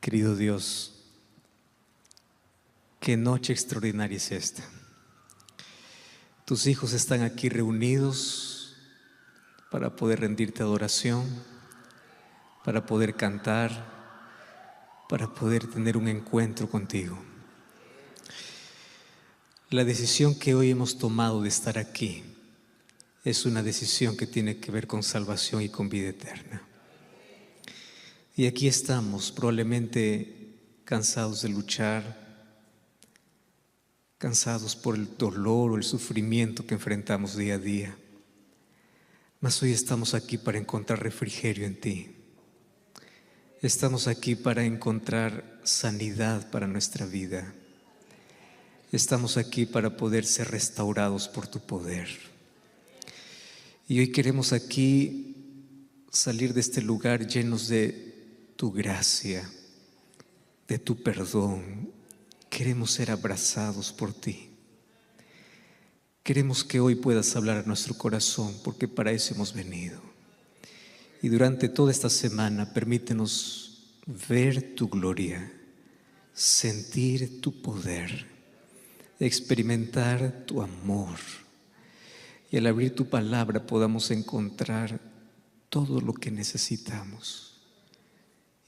Querido Dios, qué noche extraordinaria es esta. Tus hijos están aquí reunidos para poder rendirte adoración, para poder cantar, para poder tener un encuentro contigo. La decisión que hoy hemos tomado de estar aquí es una decisión que tiene que ver con salvación y con vida eterna. Y aquí estamos, probablemente cansados de luchar, cansados por el dolor o el sufrimiento que enfrentamos día a día. Mas hoy estamos aquí para encontrar refrigerio en ti. Estamos aquí para encontrar sanidad para nuestra vida. Estamos aquí para poder ser restaurados por tu poder. Y hoy queremos aquí salir de este lugar llenos de tu gracia, de tu perdón. Queremos ser abrazados por ti. Queremos que hoy puedas hablar a nuestro corazón, porque para eso hemos venido. Y durante toda esta semana permítenos ver tu gloria, sentir tu poder, experimentar tu amor. Y al abrir tu palabra podamos encontrar todo lo que necesitamos.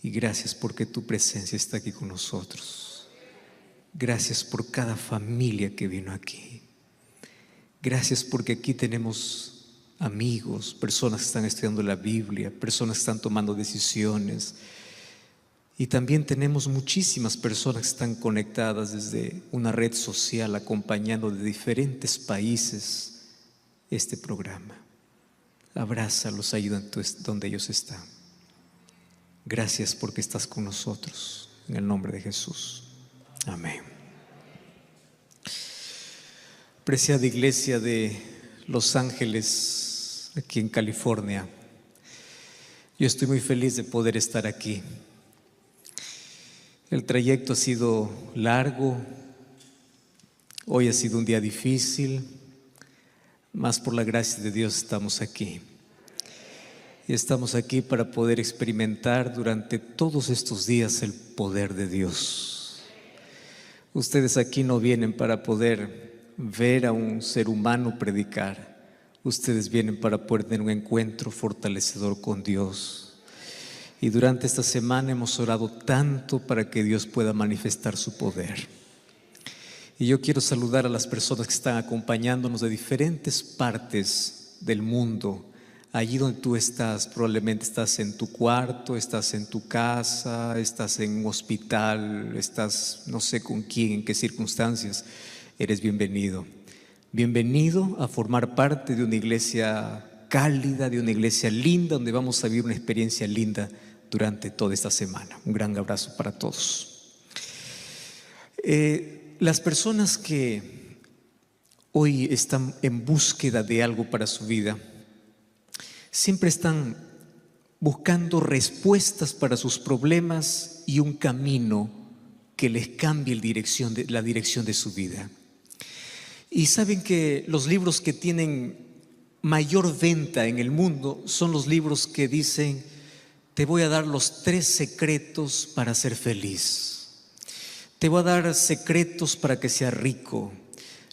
Y gracias porque tu presencia está aquí con nosotros. Gracias por cada familia que vino aquí. Gracias porque aquí tenemos amigos, personas que están estudiando la Biblia, personas que están tomando decisiones. Y también tenemos muchísimas personas que están conectadas desde una red social, acompañando de diferentes países este programa. Abrázalos, ayúdanos donde ellos están. Gracias porque estás con nosotros. En el nombre de Jesús. Amén. Preciada iglesia de Los Ángeles, aquí en California, yo estoy muy feliz de poder estar aquí. El trayecto ha sido largo, hoy ha sido un día difícil, mas por la gracia de Dios estamos aquí. Y estamos aquí para poder experimentar durante todos estos días el poder de Dios. Ustedes aquí no vienen para poder ver a un ser humano predicar. Ustedes vienen para poder tener un encuentro fortalecedor con Dios. Y durante esta semana hemos orado tanto para que Dios pueda manifestar su poder. Y yo quiero saludar a las personas que están acompañándonos de diferentes partes del mundo. Allí donde tú estás, probablemente estás en tu cuarto, estás en tu casa, estás en un hospital, estás no sé con quién, en qué circunstancias. Eres bienvenido. Bienvenido a formar parte de una iglesia cálida, de una iglesia linda, donde vamos a vivir una experiencia linda durante toda esta semana. Un gran abrazo para todos. Las personas que hoy están en búsqueda de algo para su vida, siempre están buscando respuestas para sus problemas y un camino que les cambie la dirección de su vida. Y saben que los libros que tienen mayor venta en el mundo son los libros que dicen: te voy a dar los 3 secretos para ser feliz. Te voy a dar secretos para que seas rico.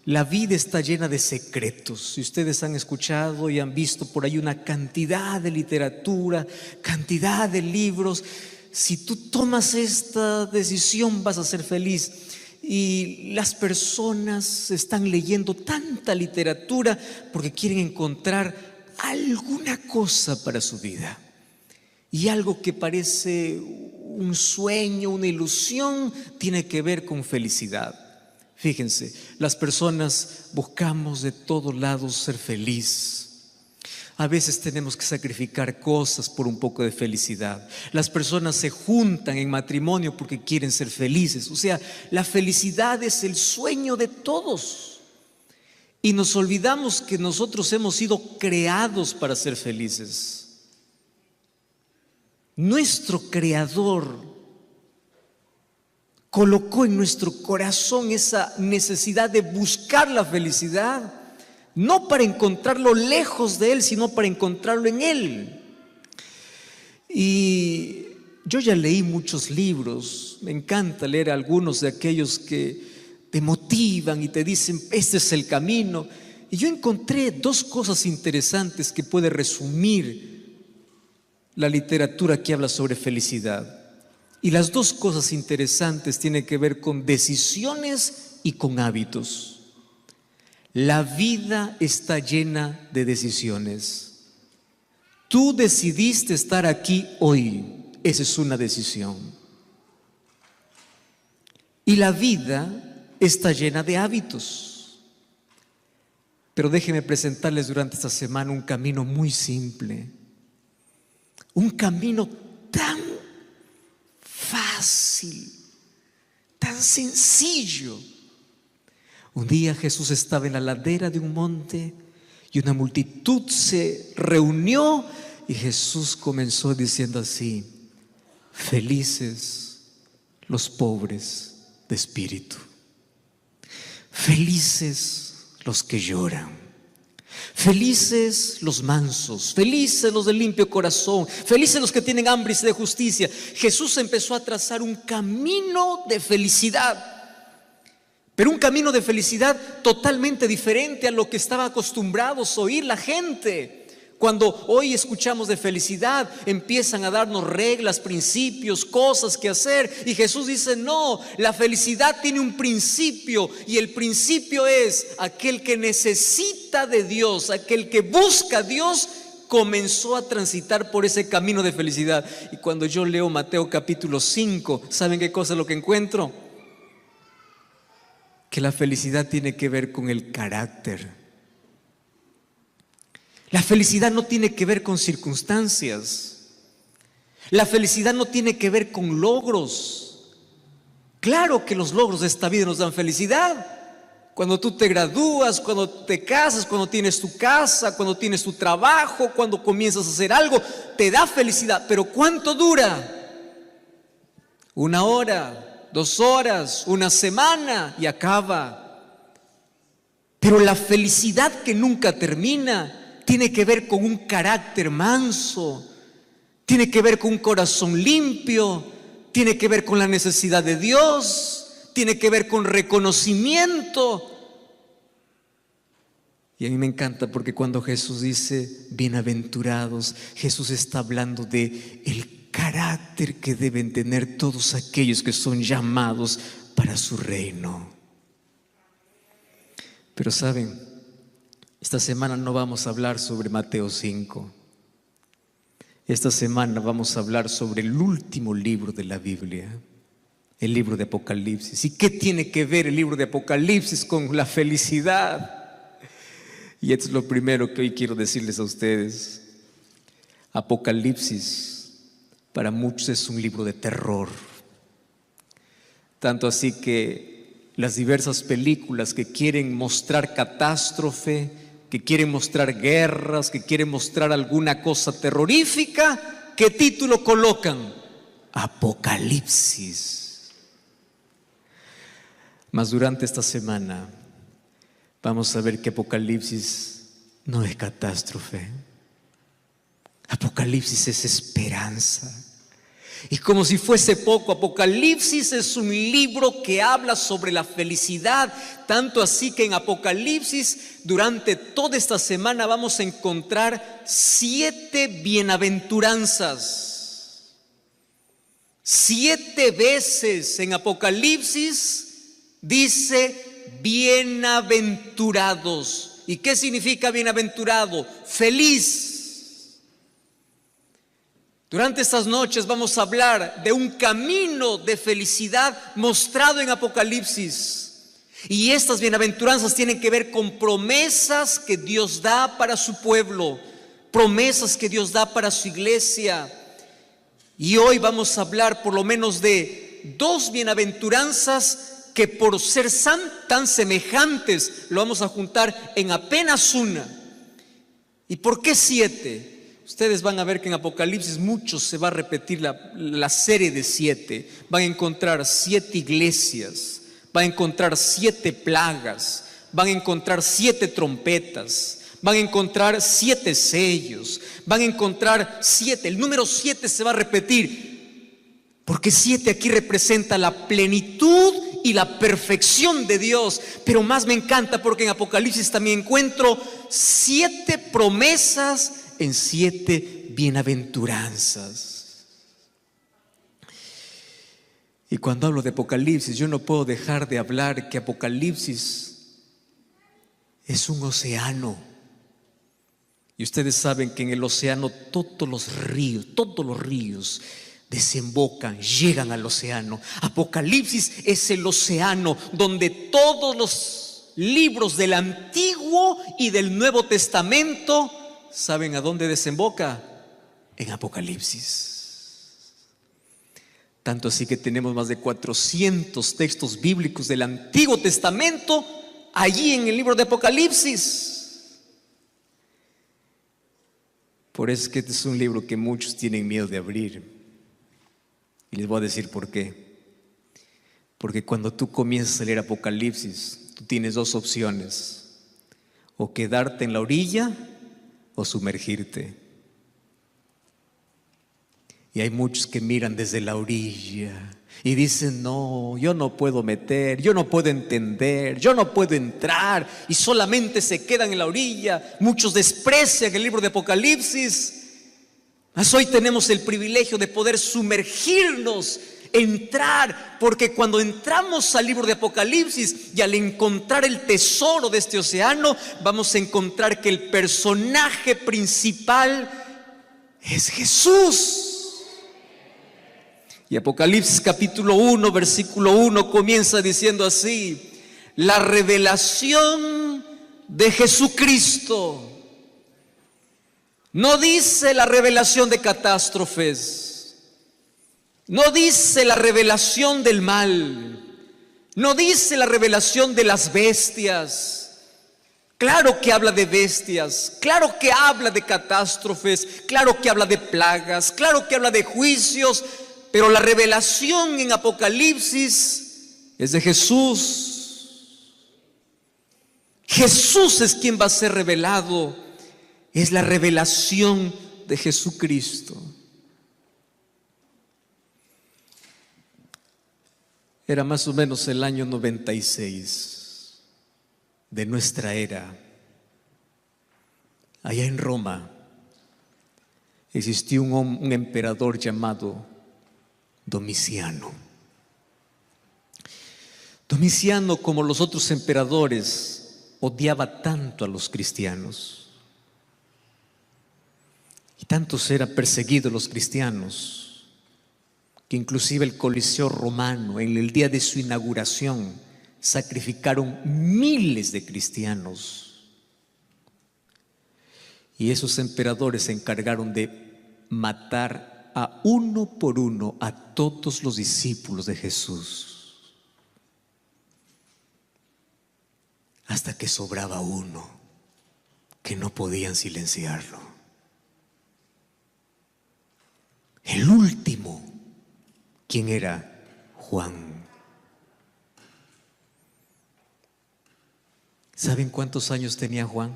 La vida está llena de secretos. Si ustedes han escuchado y han visto por ahí una cantidad de literatura, cantidad de libros. Si tú tomas esta decisión vas a ser feliz. Y las personas están leyendo tanta literatura porque quieren encontrar alguna cosa para su vida. Y algo que parece un sueño, una ilusión, tiene que ver con felicidad. Fíjense, las personas buscamos de todos lados ser feliz. A veces tenemos que sacrificar cosas por un poco de felicidad. Las personas se juntan en matrimonio porque quieren ser felices. O sea, la felicidad es el sueño de todos. Y nos olvidamos que nosotros hemos sido creados para ser felices. Nuestro Creador colocó en nuestro corazón esa necesidad de buscar la felicidad, no para encontrarlo lejos de Él, sino para encontrarlo en Él. Y yo ya leí muchos libros, me encanta leer algunos de aquellos que te motivan y te dicen, este es el camino. Y yo encontré dos cosas interesantes que puede resumir la literatura que habla sobre felicidad. Y las dos cosas interesantes tienen que ver con decisiones y con hábitos. La vida está llena de decisiones. Tú decidiste estar aquí hoy. Esa es una decisión. Y la vida está llena de hábitos. Pero déjenme presentarles durante esta semana un camino muy simple. Un camino tan fácil, tan sencillo. Un día Jesús estaba en la ladera de un monte y una multitud se reunió y Jesús comenzó diciendo así: felices los pobres de espíritu, felices los que lloran, felices los mansos, felices los de limpio corazón, felices los que tienen hambre y sed de justicia. Jesús empezó a trazar un camino de felicidad, pero un camino de felicidad totalmente diferente a lo que estaba acostumbrados a oír la gente. Cuando hoy escuchamos de felicidad, empiezan a darnos reglas, principios, cosas que hacer. Y Jesús dice, no, la felicidad tiene un principio. Y el principio es aquel que necesita de Dios, aquel que busca a Dios, comenzó a transitar por ese camino de felicidad. Y cuando yo leo Mateo capítulo 5, ¿saben qué cosa es lo que encuentro? Que la felicidad tiene que ver con el carácter. La felicidad no tiene que ver con circunstancias. La felicidad no tiene que ver con logros. Claro que los logros de esta vida nos dan felicidad. Cuando tú te gradúas, cuando te casas, cuando tienes tu casa, cuando tienes tu trabajo, cuando comienzas a hacer algo, te da felicidad. Pero ¿cuánto dura? 1 hora, 2 horas, 1 semana y acaba. Pero la felicidad que nunca termina tiene que ver con un carácter manso, tiene que ver con un corazón limpio, tiene que ver con la necesidad de Dios, tiene que ver con reconocimiento. Y a mí me encanta porque cuando Jesús dice bienaventurados, Jesús está hablando de el carácter que deben tener todos aquellos que son llamados para su reino. Pero saben, esta semana no vamos a hablar sobre Mateo 5. Esta semana vamos a hablar sobre el último libro de la Biblia, el libro de Apocalipsis. ¿Y qué tiene que ver el libro de Apocalipsis con la felicidad? Y esto es lo primero que hoy quiero decirles a ustedes. Apocalipsis para muchos es un libro de terror. Tanto así que las diversas películas que quieren mostrar catástrofe, que quieren mostrar guerras, que quieren mostrar alguna cosa terrorífica, ¿qué título colocan? Apocalipsis. Mas durante esta semana vamos a ver que Apocalipsis no es catástrofe. Apocalipsis es esperanza. Y como si fuese poco, Apocalipsis es un libro que habla sobre la felicidad, tanto así que en Apocalipsis durante toda esta semana vamos a encontrar 7 bienaventuranzas. 7 veces en Apocalipsis dice bienaventurados. ¿Y qué significa bienaventurado? Feliz. Durante estas noches vamos a hablar de un camino de felicidad mostrado en Apocalipsis. Y estas bienaventuranzas tienen que ver con promesas que Dios da para su pueblo, promesas que Dios da para su iglesia. Y hoy vamos a hablar por lo menos de 2 bienaventuranzas que por ser tan semejantes lo vamos a juntar en apenas una. ¿Y por qué 7? Ustedes van a ver que en Apocalipsis muchos se va a repetir la serie de 7. Van a encontrar 7 iglesias, van a encontrar 7 plagas, van a encontrar 7 trompetas, van a encontrar 7 sellos, van a encontrar 7. El número 7 se va a repetir. Porque 7 aquí representa la plenitud y la perfección de Dios. Pero más me encanta porque en Apocalipsis también encuentro 7 promesas en 7 bienaventuranzas. Y cuando hablo de Apocalipsis, yo no puedo dejar de hablar que Apocalipsis es un océano. Y ustedes saben que en el océano todos los ríos desembocan, llegan al océano. Apocalipsis es el océano donde todos los libros del Antiguo y del Nuevo Testamento, ¿saben a dónde desemboca? En Apocalipsis. Tanto así que tenemos más de 400 textos bíblicos del Antiguo Testamento allí en el libro de Apocalipsis. Por eso es que este es un libro que muchos tienen miedo de abrir. Y les voy a decir por qué. Porque cuando tú comienzas a leer Apocalipsis, tú tienes 2 opciones: o quedarte en la orilla o sumergirte. Y hay muchos que miran desde la orilla y dicen: no, yo no puedo meter, yo no puedo entender, yo no puedo entrar, y solamente se quedan en la orilla. Muchos desprecian el libro de Apocalipsis. Mas hoy tenemos el privilegio de poder sumergirnos, entrar, porque cuando entramos al libro de Apocalipsis y al encontrar el tesoro de este océano, vamos a encontrar que el personaje principal es Jesús. Y Apocalipsis capítulo 1, versículo 1 comienza diciendo así: la revelación de Jesucristo. No dice la revelación de catástrofes, no dice la revelación del mal, no dice la revelación de las bestias. Claro que habla de bestias, claro que habla de catástrofes, claro que habla de plagas, claro que habla de juicios, pero la revelación en Apocalipsis es de Jesús. Jesús es quien va a ser revelado. Es la revelación de Jesucristo. Era más o menos el año 96 de nuestra era. Allá en Roma existió un emperador llamado Domiciano. Domiciano, como los otros emperadores, odiaba tanto a los cristianos. Y tantos eran perseguidos los cristianos, que inclusive el Coliseo romano, en el día de su inauguración, sacrificaron miles de cristianos. Y esos emperadores se encargaron de matar a uno por uno a todos los discípulos de Jesús, hasta que sobraba uno que no podían silenciarlo. El último, ¿quién era? Juan. ¿Saben cuántos años tenía Juan?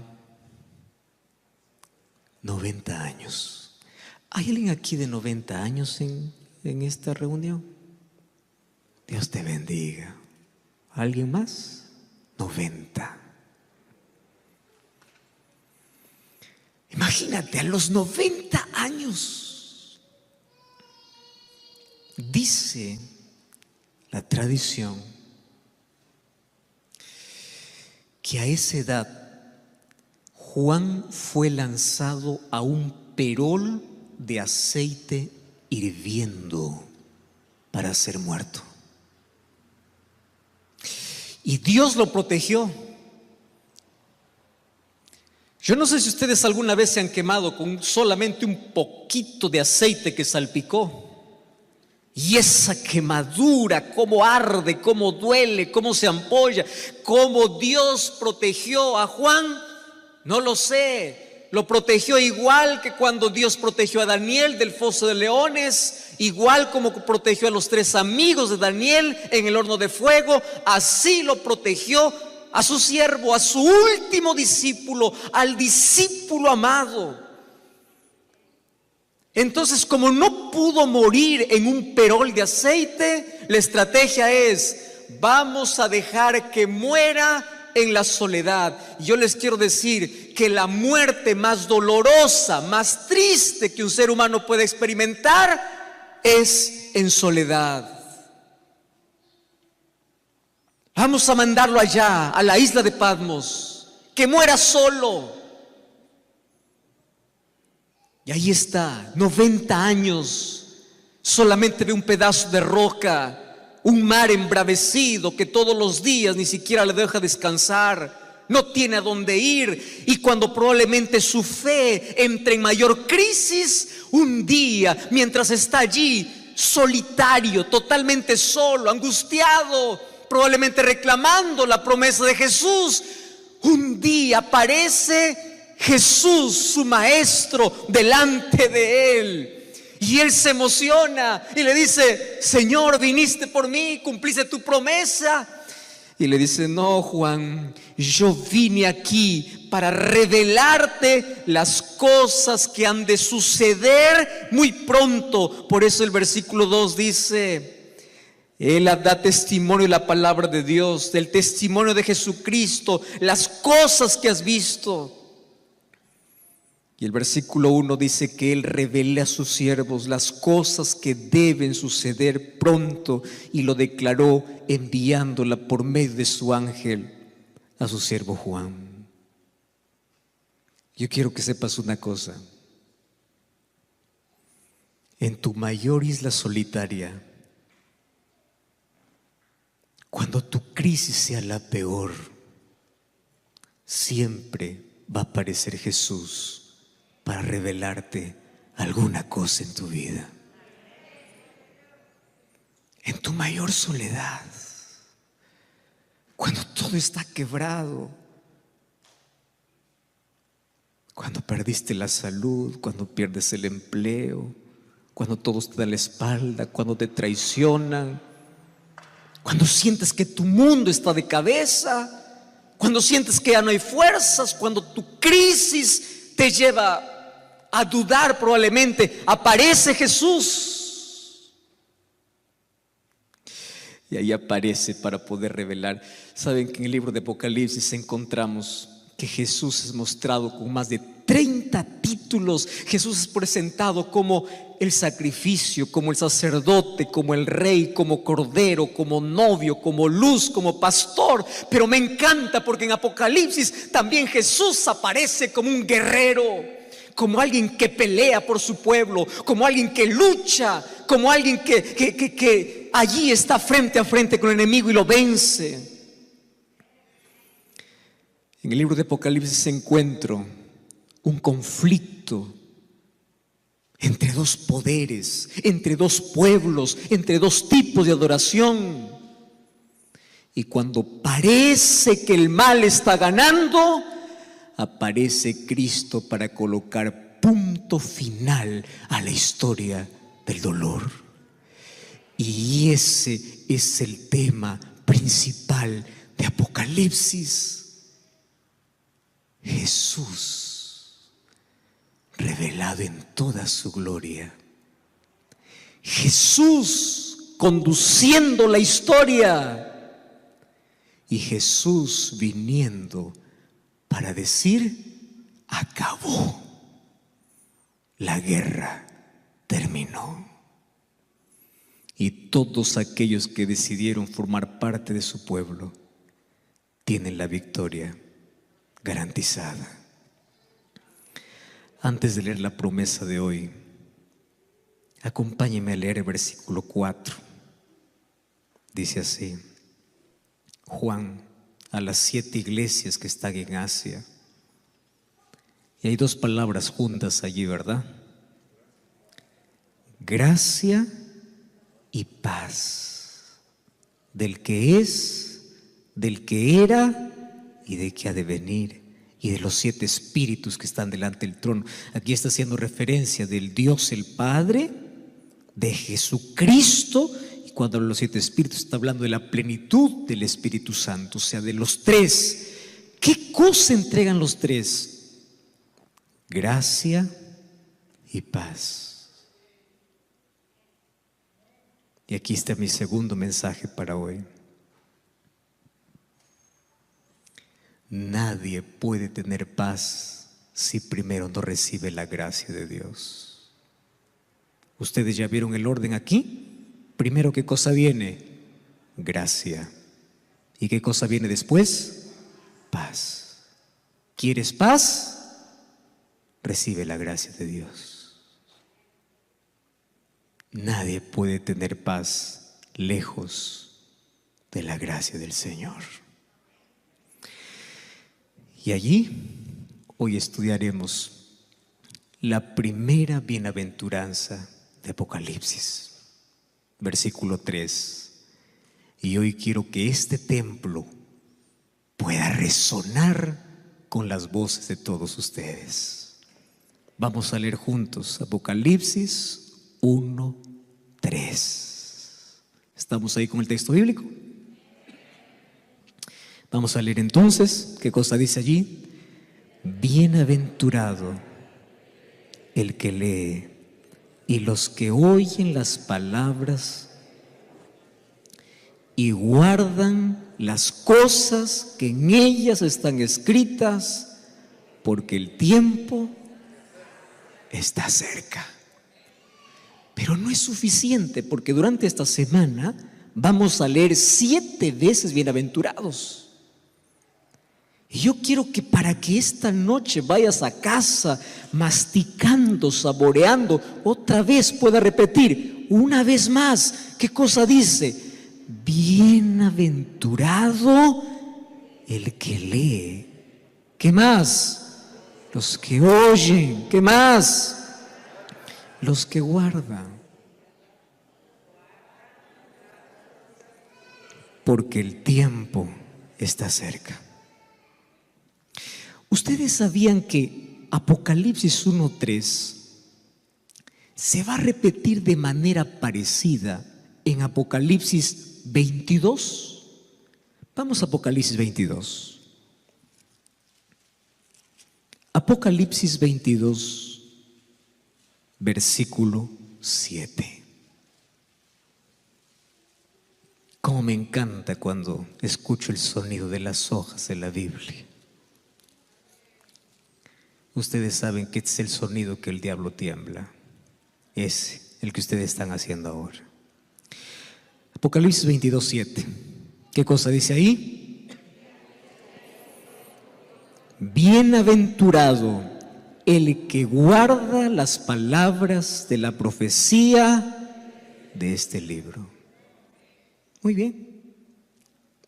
90 años. ¿Hay alguien aquí de 90 años en esta reunión? Dios te bendiga. ¿Alguien más? 90. Imagínate, a los 90 años. Dice la tradición que a esa edad Juan fue lanzado a un perol de aceite hirviendo para ser muerto. Y Dios lo protegió. Yo no sé si ustedes alguna vez se han quemado con solamente un poquito de aceite que salpicó. Y esa quemadura, cómo arde, cómo duele, cómo se ampolla, cómo Dios protegió a Juan, no lo sé. Lo protegió igual que cuando Dios protegió a Daniel del foso de leones, igual como protegió a los 3 amigos de Daniel en el horno de fuego. Así lo protegió a su siervo, a su último discípulo, al discípulo amado. Entonces, como no pudo morir en un perol de aceite, la estrategia es: vamos a dejar que muera en la soledad. Y yo les quiero decir que la muerte más dolorosa, más triste que un ser humano puede experimentar es en soledad. Vamos a mandarlo allá, a la isla de Patmos, que muera solo. Y ahí está, 90 años, solamente ve un pedazo de roca, un mar embravecido que todos los días ni siquiera le deja descansar, no tiene a dónde ir. Y cuando probablemente su fe entre en mayor crisis, un día, mientras está allí, solitario, totalmente solo, angustiado, probablemente reclamando la promesa de Jesús, un día aparece Jesús, su maestro, delante de él. Y él se emociona y le dice: Señor, viniste por mí, cumpliste tu promesa. Y le dice: no, Juan, yo vine aquí para revelarte las cosas que han de suceder muy pronto. Por eso el versículo 2 dice: Él da testimonio de la palabra de Dios, del testimonio de Jesucristo, las cosas que has visto. Y el versículo 1 dice que Él revela a sus siervos las cosas que deben suceder pronto, y lo declaró enviándola por medio de su ángel a su siervo Juan. Yo quiero que sepas una cosa: en tu mayor isla solitaria, cuando tu crisis sea la peor, siempre va a aparecer Jesús para revelarte alguna cosa en tu vida. En tu mayor soledad, cuando todo está quebrado, cuando perdiste la salud, cuando pierdes el empleo, cuando todos te dan la espalda, cuando te traicionan, cuando sientes que tu mundo está de cabeza, cuando sientes que ya no hay fuerzas, cuando tu crisis te lleva a dudar, probablemente aparece Jesús. Y ahí aparece para poder revelar. Saben que en el libro de Apocalipsis encontramos que Jesús es mostrado con más de 30 títulos. Jesús es presentado como el sacrificio, como el sacerdote, como el rey, como cordero, como novio, como luz, como pastor. Pero me encanta porque en Apocalipsis también Jesús aparece como un guerrero, como alguien que pelea por su pueblo, como alguien que lucha, como alguien que allí está frente a frente con el enemigo y lo vence. En el libro de Apocalipsis encuentro un conflicto entre dos poderes, entre dos pueblos, entre dos tipos de adoración. Y cuando parece que el mal está ganando, aparece Cristo para colocar punto final a la historia del dolor. Y ese es el tema principal de Apocalipsis. Jesús revelado en toda su gloria. Jesús conduciendo la historia. Y Jesús viniendo para decir: acabó, la guerra terminó. Y todos aquellos que decidieron formar parte de su pueblo tienen la victoria garantizada. Antes de leer la promesa de hoy, acompáñeme a leer el versículo 4. Dice así: Juan, a las 7 iglesias que están en Asia. Y hay 2 palabras juntas allí, ¿verdad? Gracia y paz, del que es, del que era y de que ha de venir, y de los 7 espíritus que están delante del trono. Aquí está haciendo referencia del Dios el Padre, de Jesucristo. Y cuando habla de los 7 espíritus, está hablando de la plenitud del Espíritu Santo, o sea, de los 3. ¿Qué cosa entregan los 3? Gracia y paz. Y aquí está mi segundo mensaje para hoy. Nadie puede tener paz si primero no recibe la gracia de Dios. ¿Ustedes ya vieron el orden aquí? Primero, ¿qué cosa viene? Gracia. ¿Y qué cosa viene después? Paz. ¿Quieres paz? Recibe la gracia de Dios. Nadie puede tener paz lejos de la gracia del Señor. Y allí hoy estudiaremos la primera bienaventuranza de Apocalipsis, versículo 3. Y hoy quiero que este templo pueda resonar con las voces de todos ustedes. Vamos a leer juntos Apocalipsis 1:3. ¿Estamos ahí con el texto bíblico? Vamos a leer entonces, ¿qué cosa dice allí? Bienaventurado el que lee y los que oyen las palabras y guardan las cosas que en ellas están escritas, porque el tiempo está cerca. Pero no es suficiente, porque durante esta semana vamos a leer 7 veces bienaventurados. Y yo quiero que para que esta noche vayas a casa masticando, saboreando, otra vez pueda repetir una vez más. ¿Qué cosa dice? Bienaventurado el que lee. ¿Qué más? Los que oyen. ¿Qué más? Los que guardan. Porque el tiempo está cerca. ¿Ustedes sabían que Apocalipsis 1:3 se va a repetir de manera parecida en Apocalipsis 22? Vamos a Apocalipsis 22. Apocalipsis 22, versículo 7. Cómo me encanta cuando escucho el sonido de las hojas de la Biblia. Ustedes saben que es el sonido que el diablo tiembla. Es el que ustedes están haciendo ahora. Apocalipsis 22:7. ¿Qué cosa dice ahí? Bienaventurado el que guarda las palabras de la profecía de este libro. Muy bien.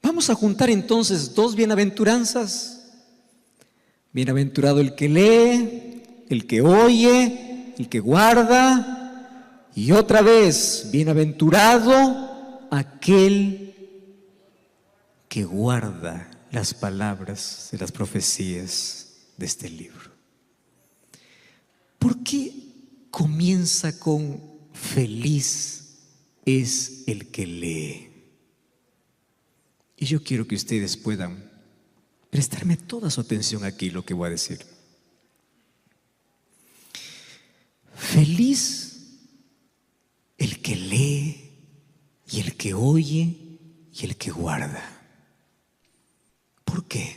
Vamos a juntar entonces 2 bienaventuranzas. Bienaventurado el que lee, el que oye, el que guarda. Y otra vez, bienaventurado aquel que guarda las palabras de las profecías de este libro. ¿Por qué comienza con feliz es el que lee? Y yo quiero que ustedes puedan prestarme toda su atención aquí lo que voy a decir. Feliz el que lee y el que oye y el que guarda. ¿Por qué?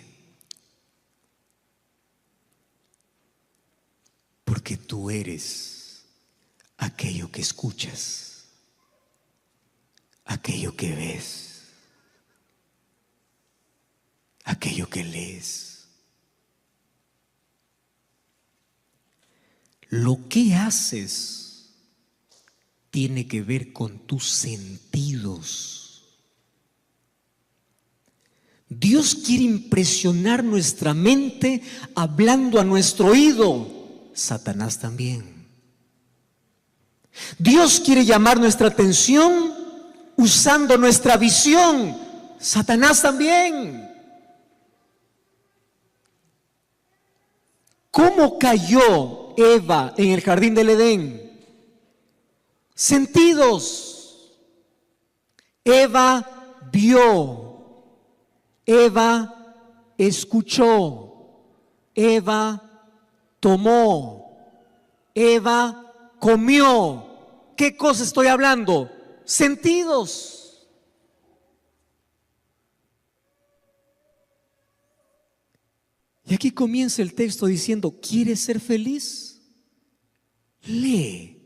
Porque tú eres aquello que escuchas, aquello que ves, aquello que lees. Lo que haces tiene que ver con tus sentidos. Dios quiere impresionar nuestra mente hablando a nuestro oído. Satanás también. Dios quiere llamar nuestra atención usando nuestra visión. Satanás también. ¿Cómo cayó Eva en el jardín del Edén? Sentidos. Eva vio, Eva escuchó, Eva tomó, Eva comió. ¿Qué cosa estoy hablando? sentidos. Y aquí comienza el texto diciendo, ¿quieres ser feliz? Lee,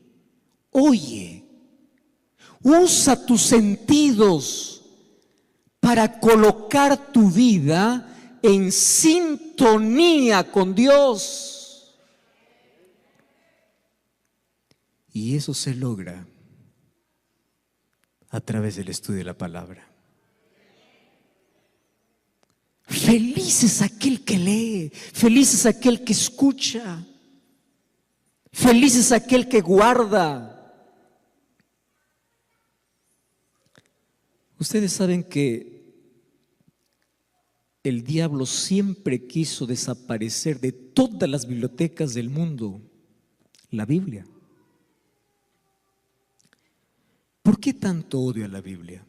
oye, usa tus sentidos para colocar tu vida en sintonía con Dios. Y eso se logra a través del estudio de la palabra. Feliz es aquel que lee, feliz es aquel que escucha, feliz es aquel que guarda. Ustedes saben que el diablo siempre quiso desaparecer de todas las bibliotecas del mundo la Biblia. ¿Por qué tanto odio a la Biblia?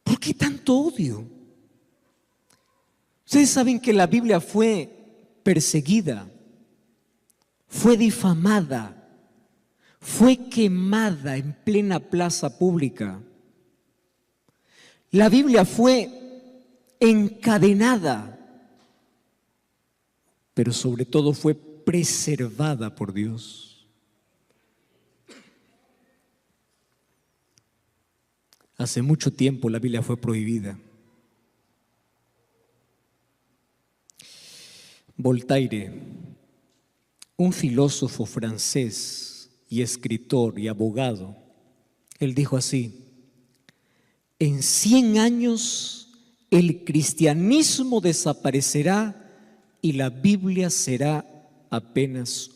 ¿Por qué tanto odio? Ustedes saben que la Biblia fue perseguida, fue difamada, fue quemada en plena plaza pública. La Biblia fue encadenada, pero sobre todo fue preservada por Dios. Hace mucho tiempo la Biblia fue prohibida. Voltaire, un filósofo francés y escritor y abogado, él dijo así: en 100 años el cristianismo desaparecerá y la Biblia será apenas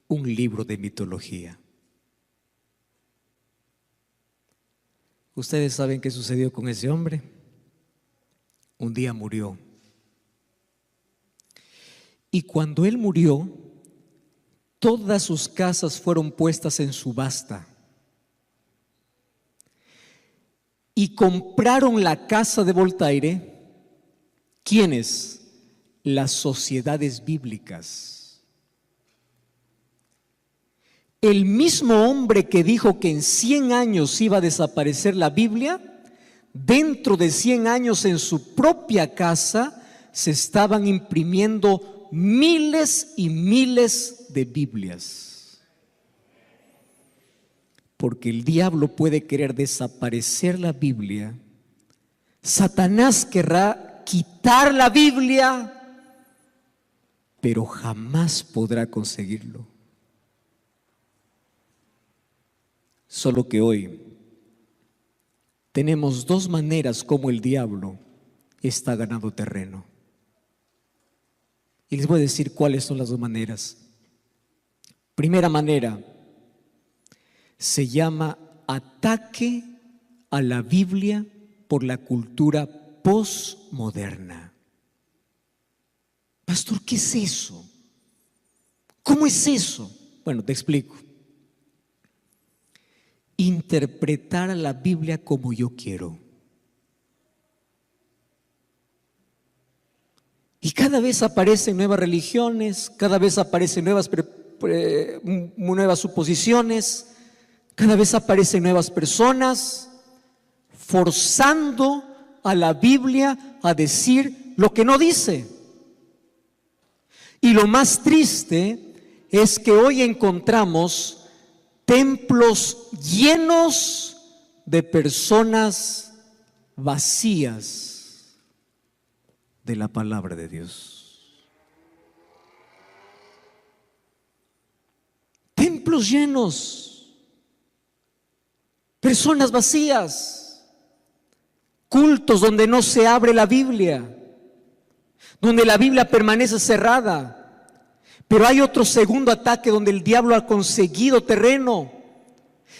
un libro de mitología. ¿Ustedes saben qué sucedió con ese hombre? Un día murió. Y cuando él murió, todas sus casas fueron puestas en subasta. Y compraron la casa de Voltaire, ¿quiénes? Las sociedades bíblicas. El mismo hombre que dijo que en 100 años iba a desaparecer la Biblia, dentro de 100 años en su propia casa se estaban imprimiendo miles y miles de Biblias. Porque el diablo puede querer desaparecer la Biblia, Satanás querrá quitar la Biblia, pero jamás podrá conseguirlo. Solo que hoy tenemos dos maneras como el diablo está ganando terreno. Y les voy a decir cuáles son las dos maneras. Primera manera, se llama ataque a la Biblia por la cultura posmoderna. Pastor, ¿qué es eso? ¿Cómo es eso? Bueno, te explico. Interpretar a la Biblia como yo quiero. Y cada vez aparecen nuevas religiones, cada vez aparecen nuevas suposiciones, cada vez aparecen nuevas personas forzando a la Biblia a decir lo que no dice. Y lo más triste es que hoy encontramos templos llenos de personas vacías de la palabra de Dios. Templos llenos, personas vacías, cultos donde no se abre la Biblia, donde la Biblia permanece cerrada. Pero hay otro segundo ataque donde el diablo ha conseguido terreno,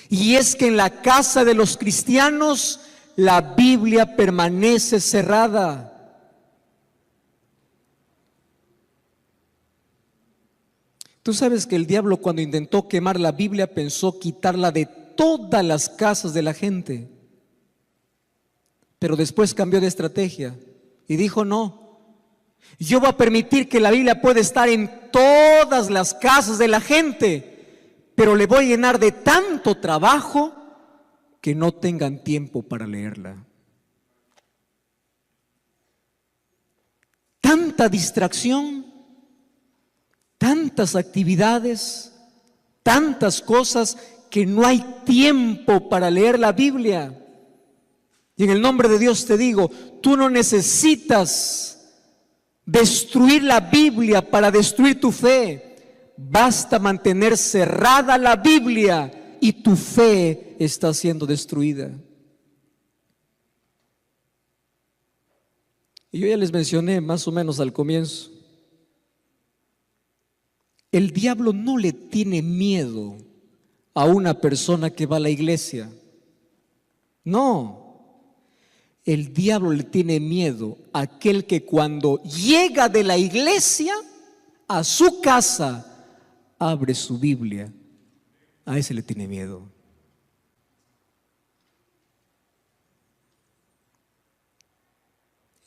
y es que en la casa de los cristianos la Biblia permanece cerrada. Tú sabes que el diablo, cuando intentó quemar la Biblia, pensó quitarla de todas las casas de la gente, pero después cambió de estrategia y dijo: no, yo voy a permitir que la Biblia pueda estar en todas las casas de la gente, pero le voy a llenar de tanto trabajo que no tengan tiempo para leerla. Tanta distracción, tantas actividades, tantas cosas que no hay tiempo para leer la Biblia. Y en el nombre de Dios te digo, tú no necesitas destruir la Biblia para destruir tu fe. Basta mantener cerrada la Biblia y tu fe está siendo destruida. Y yo ya les mencioné más o menos al comienzo. El diablo no le tiene miedo a una persona que va a la iglesia. No. El diablo le tiene miedo a aquel que cuando llega de la iglesia a su casa, abre su Biblia. A ese le tiene miedo.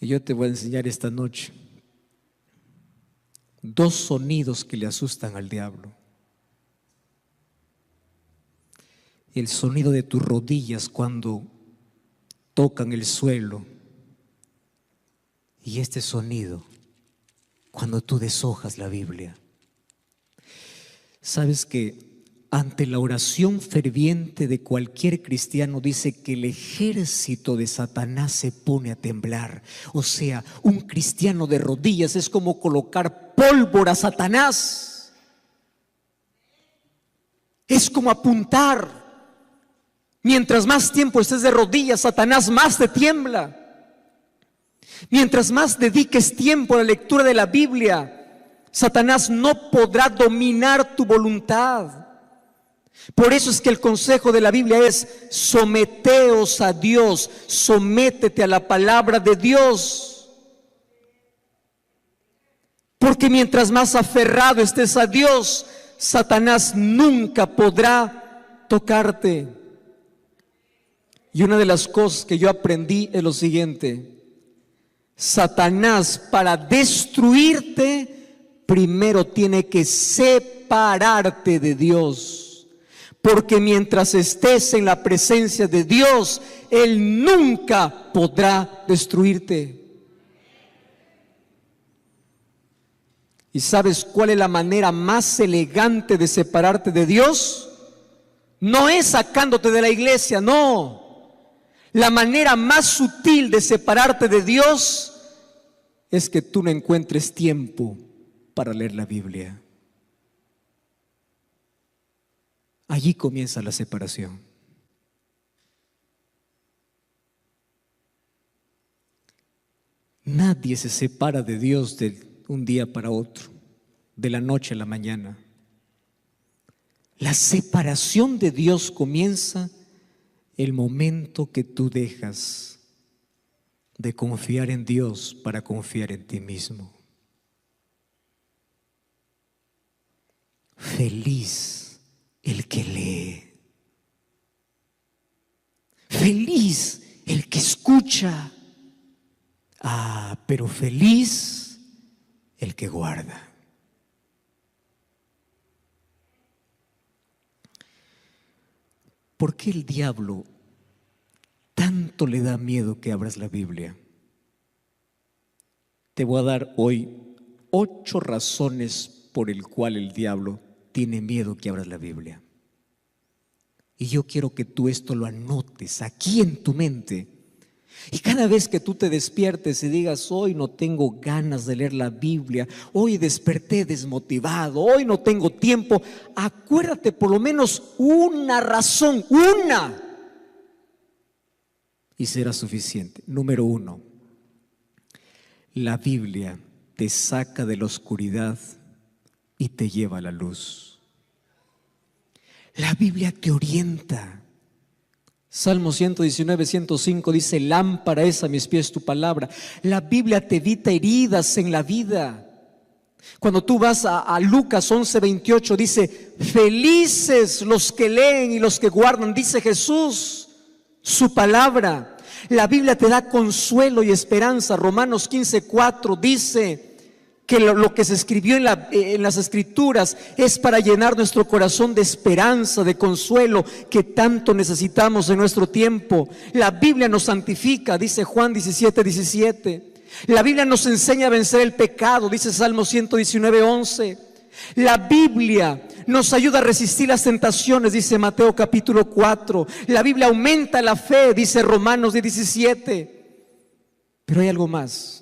Y yo te voy a enseñar esta noche 2 sonidos que le asustan al diablo. El sonido de tus rodillas cuando tocan el suelo, y este sonido cuando tú deshojas la Biblia. Sabes que ante la oración ferviente de cualquier cristiano dice que el ejército de Satanás se pone a temblar. O sea, un cristiano de rodillas es como colocar pólvora a Satanás. Es como apuntar. Mientras más tiempo estés de rodillas, Satanás más te tiembla. Mientras más dediques tiempo a la lectura de la Biblia, Satanás no podrá dominar tu voluntad. Por eso es que el consejo de la Biblia es: someteos a Dios, sométete a la palabra de Dios. Porque mientras más aferrado estés a Dios, Satanás nunca podrá tocarte. Y una de las cosas que yo aprendí es lo siguiente: Satanás, para destruirte, primero tiene que separarte de Dios. Porque mientras estés en la presencia de Dios, Él nunca podrá destruirte. ¿Y sabes cuál es la manera más elegante de separarte de Dios? No es sacándote de la iglesia, no. La manera más sutil de separarte de Dios es que tú no encuentres tiempo para leer la Biblia. Allí comienza la separación. Nadie se separa de Dios de un día para otro, de la noche a la mañana. La separación de Dios comienza el momento que tú dejas de confiar en Dios para confiar en ti mismo. Feliz el que lee. Feliz el que escucha. Pero feliz el que guarda. ¿Por qué el diablo tanto le da miedo que abras la Biblia? Te voy a dar hoy 8 razones por el cual el diablo tiene miedo que abras la Biblia. Y yo quiero que tú esto lo anotes aquí en tu mente. Y cada vez que tú te despiertes y digas: hoy no tengo ganas de leer la Biblia, hoy desperté desmotivado, hoy no tengo tiempo, acuérdate por lo menos una razón, una, y será suficiente. Número 1, la Biblia te saca de la oscuridad y te lleva a la luz. La Biblia te orienta. Salmo 119, 105 dice: lámpara es a mis pies tu palabra. La Biblia te evita heridas en la vida. Cuando tú vas a Lucas 11, 28 dice: felices los que leen y los que guardan, dice Jesús, su palabra. La Biblia te da consuelo y esperanza. Romanos 15, 4 dice que lo que se escribió en las Escrituras es para llenar nuestro corazón de esperanza, de consuelo que tanto necesitamos en nuestro tiempo. La Biblia nos santifica, dice Juan 17:17. La Biblia nos enseña a vencer el pecado, dice Salmo 119:11. La Biblia nos ayuda a resistir las tentaciones, dice Mateo capítulo 4. La Biblia aumenta la fe, dice Romanos 17. Pero hay algo más.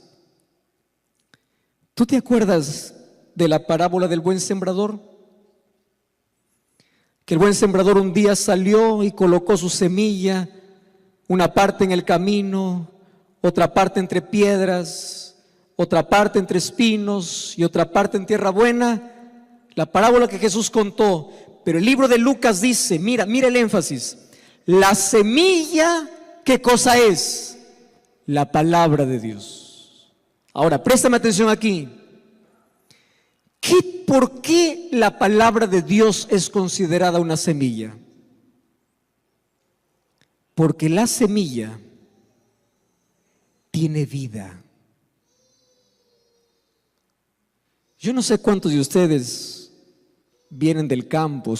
¿Tú te acuerdas de la parábola del buen sembrador? Que el buen sembrador un día salió y colocó su semilla, una parte en el camino, otra parte entre piedras, otra parte entre espinos y otra parte en tierra buena. La parábola que Jesús contó. Pero el libro de Lucas dice, mira el énfasis, la semilla, ¿qué cosa es? La palabra de Dios. Ahora, préstame atención aquí. ¿Por qué la palabra de Dios es considerada una semilla? Porque la semilla tiene vida. Yo no sé cuántos de ustedes vienen del campo,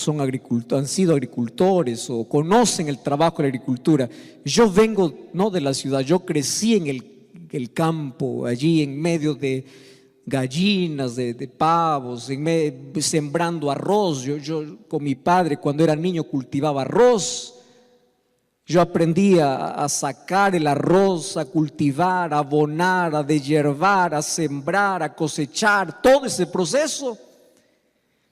han sido agricultores o conocen el trabajo de la agricultura. Yo vengo no de la ciudad, yo crecí en el campo, allí en medio de gallinas, de pavos, sembrando arroz. Yo con mi padre cuando era niño cultivaba arroz. Yo aprendí a sacar el arroz, a cultivar, a abonar, a deshiervar, a sembrar, a cosechar, todo ese proceso.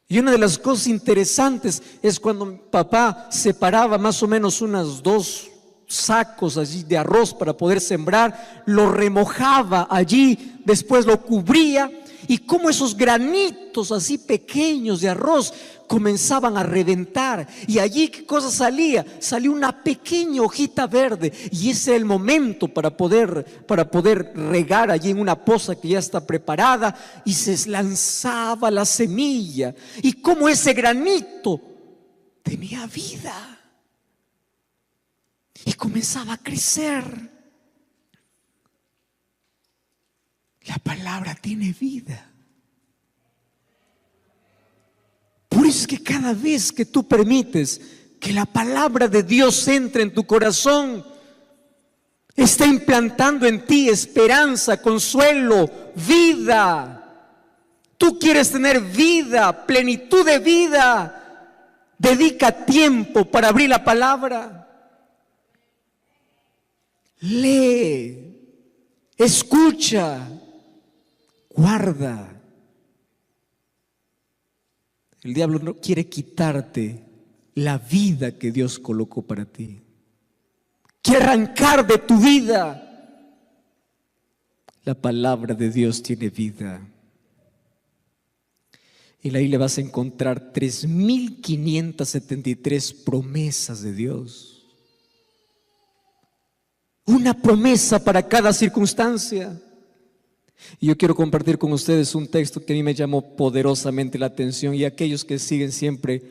Y una de las cosas interesantes es cuando mi papá separaba más o menos unas 2 sacos allí de arroz para poder sembrar, lo remojaba allí, después lo cubría, y como esos granitos así pequeños de arroz comenzaban a reventar, y allí ¿qué cosa salía? Salió una pequeña hojita verde, y ese era el momento para poder regar allí en una poza que ya está preparada, y se lanzaba la semilla, y como ese granito tenía vida y comenzaba a crecer. La palabra tiene vida. Por eso es que cada vez que tú permites que la palabra de Dios entre en tu corazón, está implantando en ti esperanza, consuelo, vida. Tú quieres tener vida, plenitud de vida. Dedica tiempo para abrir la palabra. Lee, escucha, guarda. El diablo no quiere quitarte la vida que Dios colocó para ti. Quiere arrancar de tu vida. La palabra de Dios tiene vida. En la Biblia vas a encontrar 3,573 promesas de Dios. Una promesa para cada circunstancia. Y yo quiero compartir con ustedes un texto que a mí me llamó poderosamente la atención, y aquellos que siguen siempre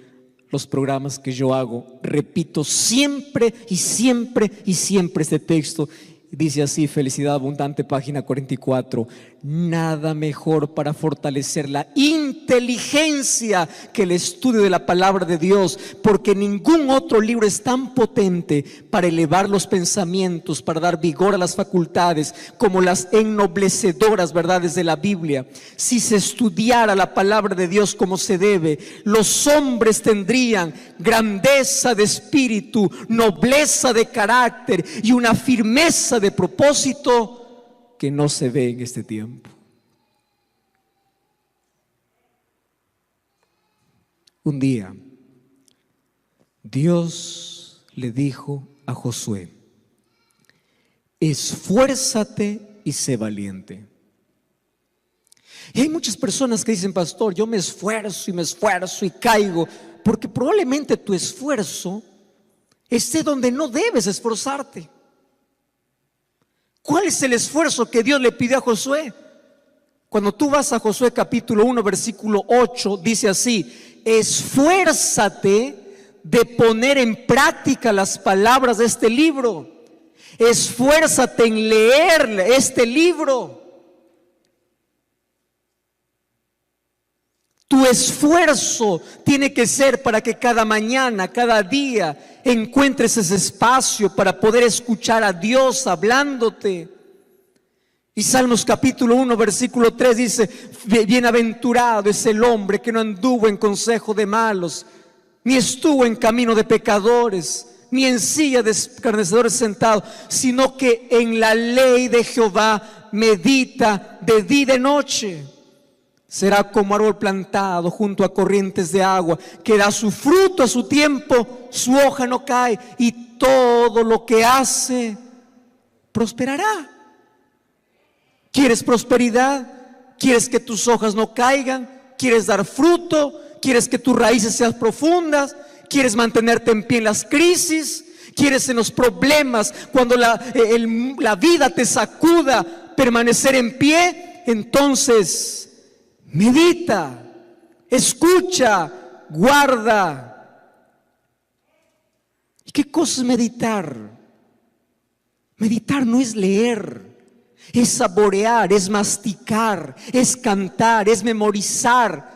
los programas que yo hago, repito siempre y siempre y siempre este texto. Dice así, Felicidad Abundante, página 44. Nada mejor para fortalecer la inteligencia que el estudio de la palabra de Dios, porque ningún otro libro es tan potente para elevar los pensamientos, para dar vigor a las facultades, como las ennoblecedoras verdades de la Biblia. Si se estudiara la palabra de Dios como se debe, los hombres tendrían grandeza de espíritu, nobleza de carácter y una firmeza de propósito que no se ve en este tiempo. Un día Dios le dijo a Josué: esfuérzate y sé valiente. Y hay muchas personas que dicen: pastor, yo me esfuerzo y caigo, porque probablemente tu esfuerzo esté donde no debes esforzarte. ¿Cuál es el esfuerzo que Dios le pidió a Josué? Cuando tú vas a Josué capítulo 1 versículo 8, dice así: esfuérzate de poner en práctica las palabras de este libro. Esfuérzate en leer este libro. Tu esfuerzo tiene que ser para que cada mañana, cada día, encuentres ese espacio para poder escuchar a Dios hablándote. Y Salmos capítulo 1, versículo 3 dice: bienaventurado es el hombre que no anduvo en consejo de malos, ni estuvo en camino de pecadores, ni en silla de escarnecedores sentado, sino que en la ley de Jehová medita de día y de noche. Será como árbol plantado junto a corrientes de agua, que da su fruto a su tiempo, su hoja no cae, y todo lo que hace prosperará. ¿Quieres prosperidad? ¿Quieres que tus hojas no caigan? ¿Quieres dar fruto? ¿Quieres que tus raíces sean profundas? ¿Quieres mantenerte en pie en las crisis? ¿Quieres en los problemas, cuando la vida te sacuda, permanecer en pie? Entonces medita, escucha, guarda. ¿Y qué cosa es meditar? Meditar no es leer, es saborear, es masticar, es cantar, es memorizar.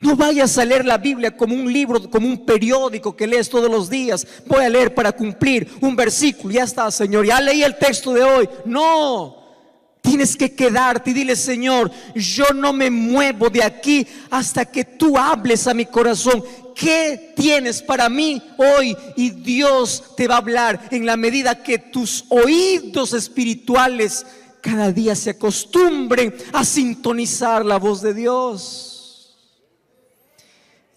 No vayas a leer la Biblia como un libro, como un periódico que lees todos los días. Voy a leer para cumplir un versículo, ya está, Señor, ya leí el texto de hoy. No. Tienes que quedarte y dile: Señor, yo no me muevo de aquí hasta que tú hables a mi corazón. ¿Qué tienes para mí hoy? Y Dios te va a hablar en la medida que tus oídos espirituales cada día se acostumbren a sintonizar la voz de Dios.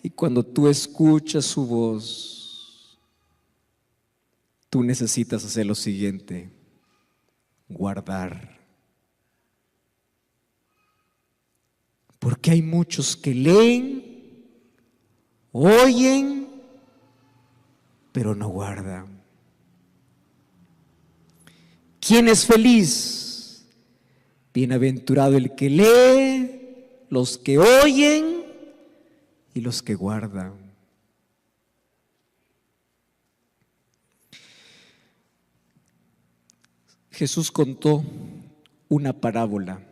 Y cuando tú escuchas su voz, tú necesitas hacer lo siguiente: guardar. Porque hay muchos que leen, oyen, pero no guardan. ¿Quién es feliz? Bienaventurado el que lee, los que oyen y los que guardan. Jesús contó una parábola.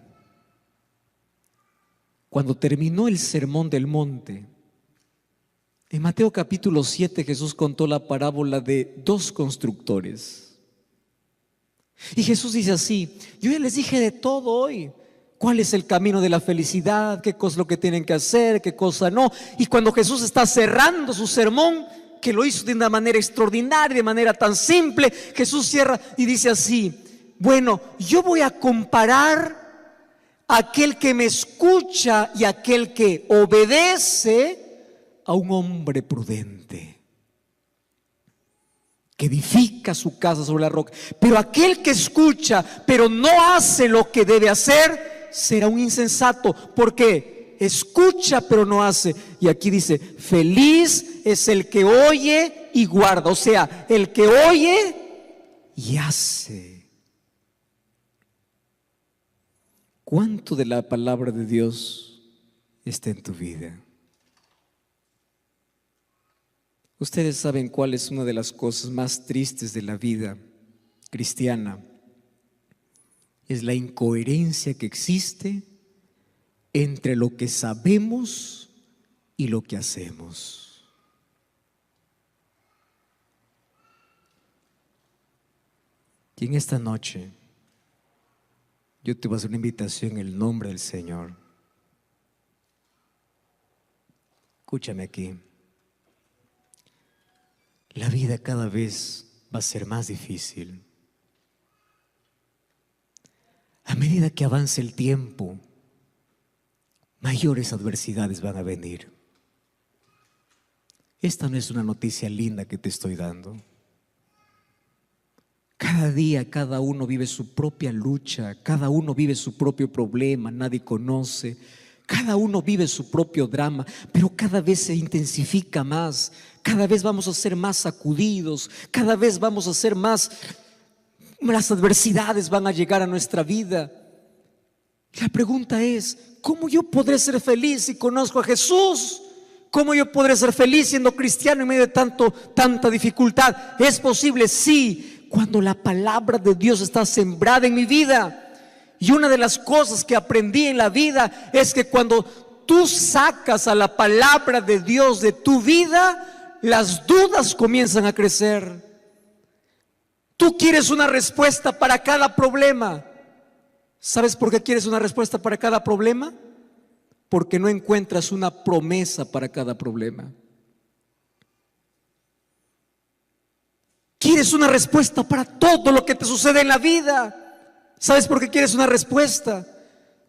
Cuando terminó el sermón del monte, en Mateo capítulo 7, Jesús contó la parábola de dos constructores. Y Jesús dice así: yo ya les dije de todo hoy. ¿Cuál es el camino de la felicidad? ¿Qué cosa es lo que tienen que hacer? ¿Qué cosa no? Y cuando Jesús está cerrando su sermón, que lo hizo de una manera extraordinaria, de manera tan simple, Jesús cierra y dice así: bueno, yo voy a comparar aquel que me escucha y aquel que obedece a un hombre prudente que edifica su casa sobre la roca. Pero aquel que escucha pero no hace lo que debe hacer será un insensato, porque escucha pero no hace. Y aquí dice: feliz es el que oye y guarda. O sea, el que oye y hace. ¿Cuánto de la palabra de Dios está en tu vida? Ustedes saben cuál es una de las cosas más tristes de la vida cristiana. Es la incoherencia que existe entre lo que sabemos y lo que hacemos. Y en esta noche yo te voy a hacer una invitación en el nombre del Señor. Escúchame aquí. La vida cada vez va a ser más difícil. A medida que avance el tiempo, mayores adversidades van a venir. Esta no es una noticia linda que te estoy dando. Cada día cada uno vive su propia lucha, cada uno vive su propio problema, nadie conoce. Cada uno vive su propio drama, pero cada vez se intensifica más. Cada vez vamos a ser más sacudidos, cada vez vamos a ser más, las adversidades van a llegar a nuestra vida. La pregunta es: ¿cómo yo podré ser feliz si conozco a Jesús? ¿Cómo yo podré ser feliz siendo cristiano en medio de tanta dificultad? ¿Es posible? Sí, cuando la palabra de Dios está sembrada en mi vida. Y una de las cosas que aprendí en la vida es que cuando tú sacas a la palabra de Dios de tu vida, las dudas comienzan a crecer. Tú quieres una respuesta para cada problema. ¿Sabes por qué quieres una respuesta para cada problema? Porque no encuentras una promesa para cada problema. Quieres una respuesta para todo lo que te sucede en la vida. ¿Sabes por qué quieres una respuesta?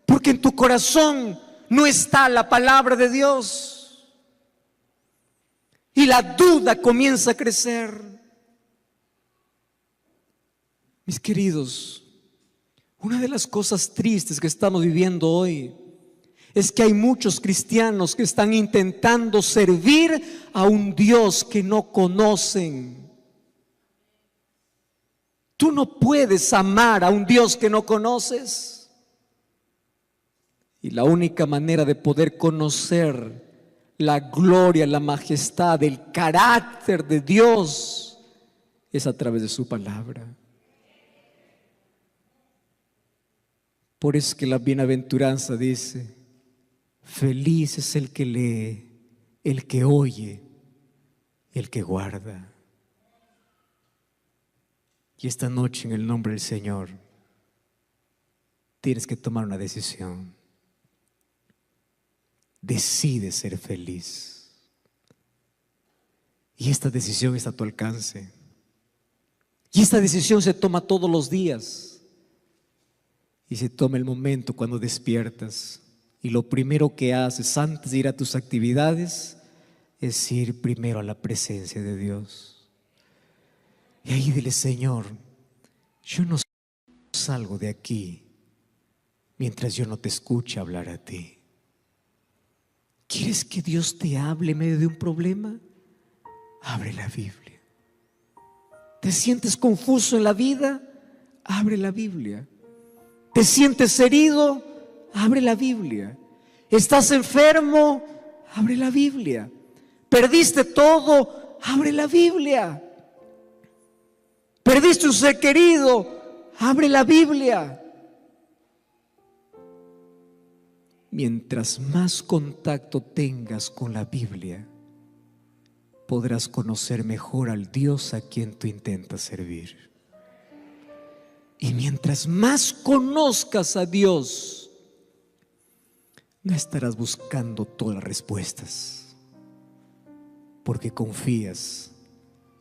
Porque en tu corazón no está la palabra de Dios. Y la duda comienza a crecer. Mis queridos, una de las cosas tristes que estamos viviendo hoy es que hay muchos cristianos que están intentando servir a un Dios que no conocen. Tú no puedes amar a un Dios que no conoces. Y la única manera de poder conocer la gloria, la majestad, el carácter de Dios es a través de su palabra. Por eso es que la bienaventuranza dice: feliz es el que lee, el que oye, el que guarda. Y esta noche, en el nombre del Señor, tienes que tomar una decisión. Decide ser feliz. Y esta decisión está a tu alcance. Y esta decisión se toma todos los días. Y se toma el momento cuando despiertas. Y lo primero que haces antes de ir a tus actividades es ir primero a la presencia de Dios. Y ahí dile: Señor, yo no salgo de aquí mientras yo no te escuche hablar a ti. ¿Quieres que Dios te hable en medio de un problema? Abre la Biblia. ¿Te sientes confuso en la vida? Abre la Biblia. ¿Te sientes herido? Abre la Biblia. ¿Estás enfermo? Abre la Biblia. ¿Perdiste todo? Abre la Biblia. ¿Perdiste un ser querido? Abre la Biblia. Mientras más contacto tengas con la Biblia, podrás conocer mejor al Dios a quien tú intentas servir. Y mientras más conozcas a Dios, no estarás buscando todas las respuestas, porque confías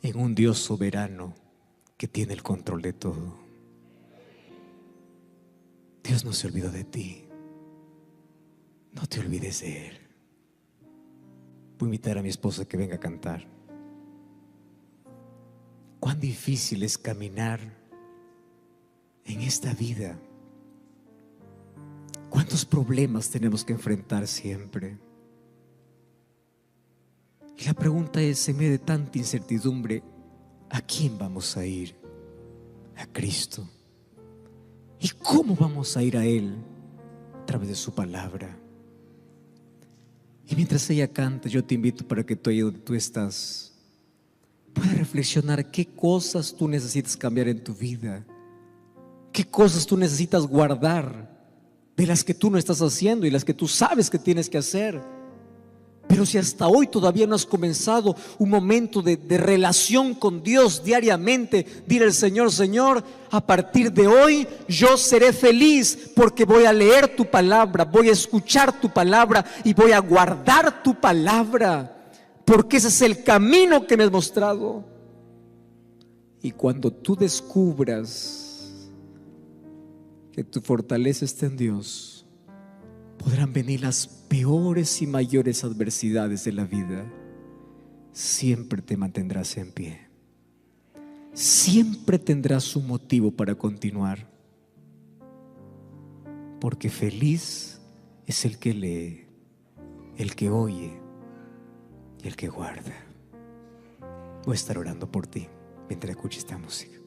en un Dios soberano que tiene el control de todo. Dios no se olvidó de ti. No te olvides de Él. Voy a invitar a mi esposa que venga a cantar. Cuán difícil es caminar en esta vida. Cuántos problemas tenemos que enfrentar siempre. Y la pregunta es, en medio de tanta incertidumbre, ¿a quién vamos a ir? A Cristo. ¿Y cómo vamos a ir a Él? A través de su palabra. Y mientras ella canta, yo te invito para que tú, ahí donde tú estás, puedas reflexionar qué cosas tú necesitas cambiar en tu vida, qué cosas tú necesitas guardar de las que tú no estás haciendo y las que tú sabes que tienes que hacer. Pero si hasta hoy todavía no has comenzado un momento de relación con Dios diariamente, dile al Señor: Señor, a partir de hoy yo seré feliz porque voy a leer tu palabra, voy a escuchar tu palabra y voy a guardar tu palabra, porque ese es el camino que me has mostrado. Y cuando tú descubras que tu fortaleza está en Dios, podrán venir las peores y mayores adversidades de la vida. Siempre te mantendrás en pie. Siempre tendrás un motivo para continuar. Porque feliz es el que lee, el que oye y el que guarda. Voy a estar orando por ti mientras escuches esta música.